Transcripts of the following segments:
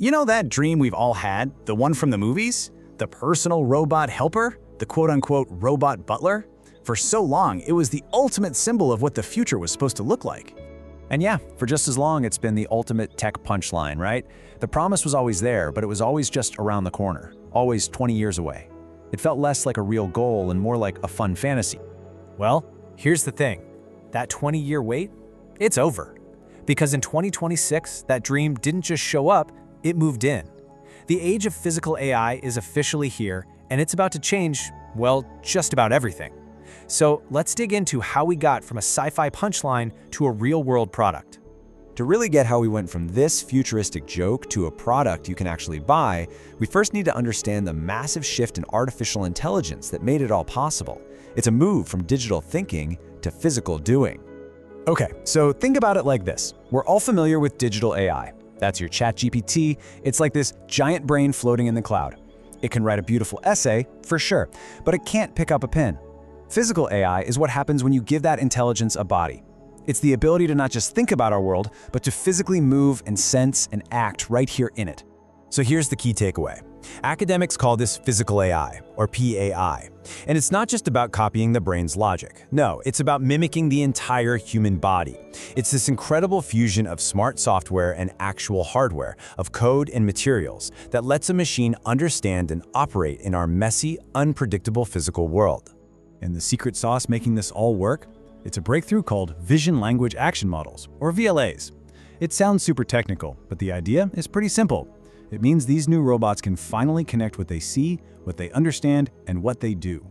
You know that dream we've all had, the one from the movies? The personal robot helper? The quote-unquote robot butler? For so long, it was the ultimate symbol of what the future was supposed to look like. And yeah, for just as long, it's been the ultimate tech punchline, right? The promise was always there, but it was always just around the corner, always 20 years away. It felt less like a real goal and more like a fun fantasy. Well, here's the thing. That 20-year wait, it's over. Because in 2026, that dream didn't just show up, it moved in. The age of physical AI is officially here, and it's about to change, well, just about everything. So let's dig into how we got from a sci-fi punchline to a real-world product. To really get how we went from this futuristic joke to a product you can actually buy, we first need to understand the massive shift in artificial intelligence that made it all possible. It's a move from digital thinking to physical doing. Okay, so think about it like this. We're all familiar with digital AI. That's your ChatGPT. It's like this giant brain floating in the cloud. It can write a beautiful essay, for sure, but it can't pick up a pen. Physical AI is what happens when you give that intelligence a body. It's the ability to not just think about our world, but to physically move and sense and act right here in it. So here's the key takeaway. Academics call this physical AI, or PAI. And it's not just about copying the brain's logic. No, it's about mimicking the entire human body. It's this incredible fusion of smart software and actual hardware, of code and materials, that lets a machine understand and operate in our messy, unpredictable physical world. And the secret sauce making this all work? It's a breakthrough called Vision Language Action Models, or VLAs. It sounds super technical, but the idea is pretty simple. It means these new robots can finally connect what they see, what they understand, and what they do.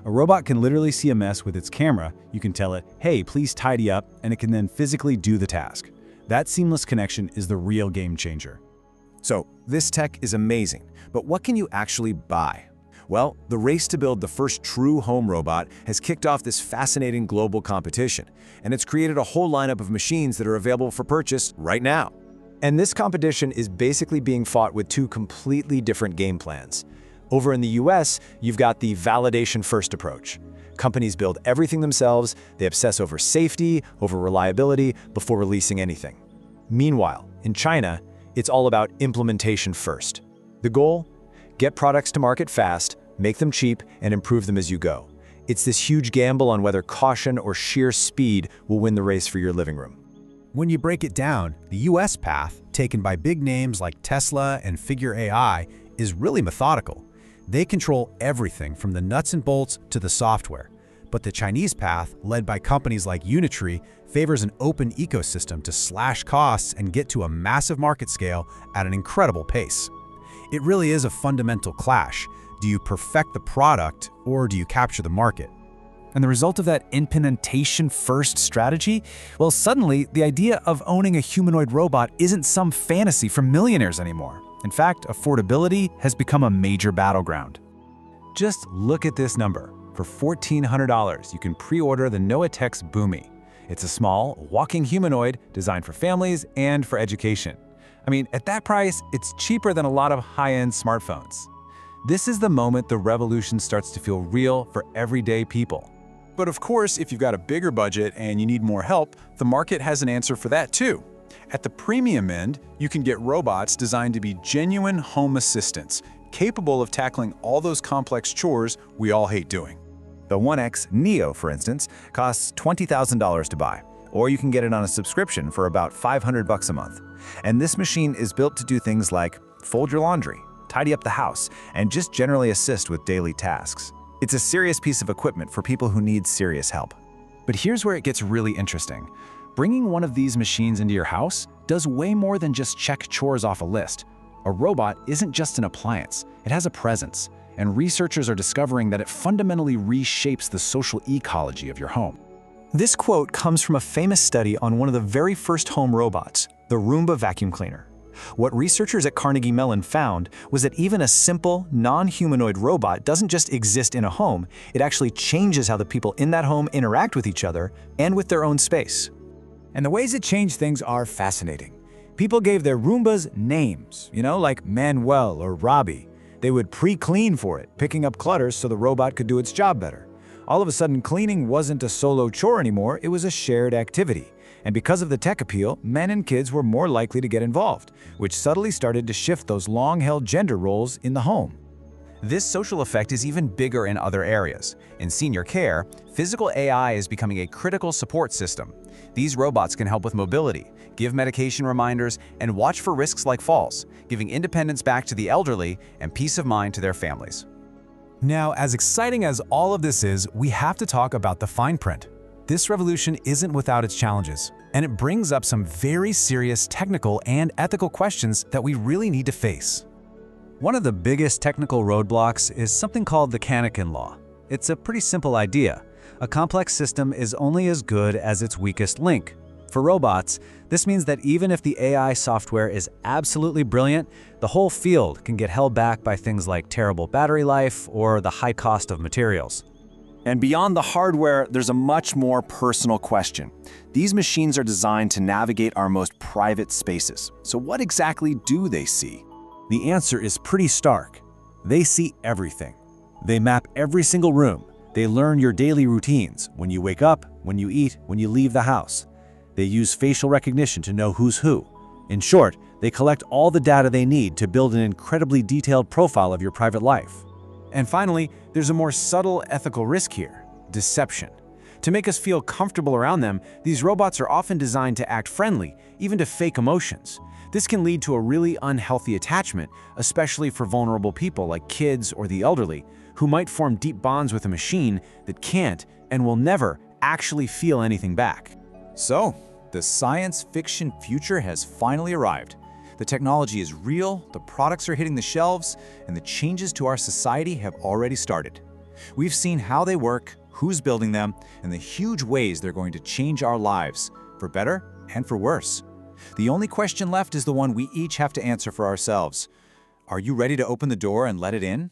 A robot can literally see a mess with its camera. You can tell it, hey, please tidy up, and it can then physically do the task. That seamless connection is the real game changer. So, this tech is amazing, but what can you actually buy? Well, the race to build the first true home robot has kicked off this fascinating global competition, and it's created a whole lineup of machines that are available for purchase right now. And this competition is basically being fought with two completely different game plans. Over in the US, you've got the validation-first approach. Companies build everything themselves, they obsess over safety, over reliability, before releasing anything. Meanwhile, in China, it's all about implementation first. The goal? Get products to market fast, make them cheap, and improve them as you go. It's this huge gamble on whether caution or sheer speed will win the race for your living room. When you break it down, the US path, taken by big names like Tesla and Figure AI, is really methodical. They control everything from the nuts and bolts to the software. But the Chinese path, led by companies like Unitree, favors an open ecosystem to slash costs and get to a massive market scale at an incredible pace. It really is a fundamental clash. Do you perfect the product or do you capture the market? And the result of that implementation-first strategy? Well, suddenly, the idea of owning a humanoid robot isn't some fantasy for millionaires anymore. In fact, affordability has become a major battleground. Just look at this number. For $1,400, you can pre-order the Noatex Boomy. It's a small, walking humanoid designed for families and for education. I mean, at that price, it's cheaper than a lot of high-end smartphones. This is the moment the revolution starts to feel real for everyday people. But of course, if you've got a bigger budget and you need more help, the market has an answer for that too. At the premium end, you can get robots designed to be genuine home assistants, capable of tackling all those complex chores we all hate doing. The 1X Neo, for instance, costs $20,000 to buy, or you can get it on a subscription for about $500 a month. And this machine is built to do things like fold your laundry, tidy up the house, and just generally assist with daily tasks. It's a serious piece of equipment for people who need serious help. But here's where it gets really interesting. Bringing one of these machines into your house does way more than just check chores off a list. A robot isn't just an appliance, it has a presence, and researchers are discovering that it fundamentally reshapes the social ecology of your home. This quote comes from a famous study on one of the very first home robots, the Roomba vacuum cleaner. What researchers at Carnegie Mellon found was that even a simple, non-humanoid robot doesn't just exist in a home, it actually changes how the people in that home interact with each other and with their own space. And the ways it changed things are fascinating. People gave their Roombas names, like Manuel or Robbie. They would pre-clean for it, picking up clutter so the robot could do its job better. All of a sudden, cleaning wasn't a solo chore anymore, it was a shared activity. And because of the tech appeal, men and kids were more likely to get involved, which subtly started to shift those long-held gender roles in the home. This social effect is even bigger in other areas. In senior care, physical AI is becoming a critical support system. These robots can help with mobility, give medication reminders, and watch for risks like falls, giving independence back to the elderly and peace of mind to their families. Now, as exciting as all of this is, we have to talk about the fine print. This revolution isn't without its challenges, and it brings up some very serious technical and ethical questions that we really need to face. One of the biggest technical roadblocks is something called the Canonical law. It's a pretty simple idea. A complex system is only as good as its weakest link. For robots, this means that even if the AI software is absolutely brilliant, the whole field can get held back by things like terrible battery life or the high cost of materials. And beyond the hardware, there's a much more personal question. These machines are designed to navigate our most private spaces. So what exactly do they see? The answer is pretty stark. They see everything. They map every single room. They learn your daily routines, when you wake up, when you eat, when you leave the house. They use facial recognition to know who's who. In short, they collect all the data they need to build an incredibly detailed profile of your private life. And finally, there's a more subtle ethical risk here: deception. To make us feel comfortable around them, these robots are often designed to act friendly, even to fake emotions. This can lead to a really unhealthy attachment, especially for vulnerable people like kids or the elderly, who might form deep bonds with a machine that can't and will never actually feel anything back. So, the science fiction future has finally arrived. The technology is real, the products are hitting the shelves, and the changes to our society have already started. We've seen how they work, who's building them, and the huge ways they're going to change our lives, for better and for worse. The only question left is the one we each have to answer for ourselves. Are you ready to open the door and let it in?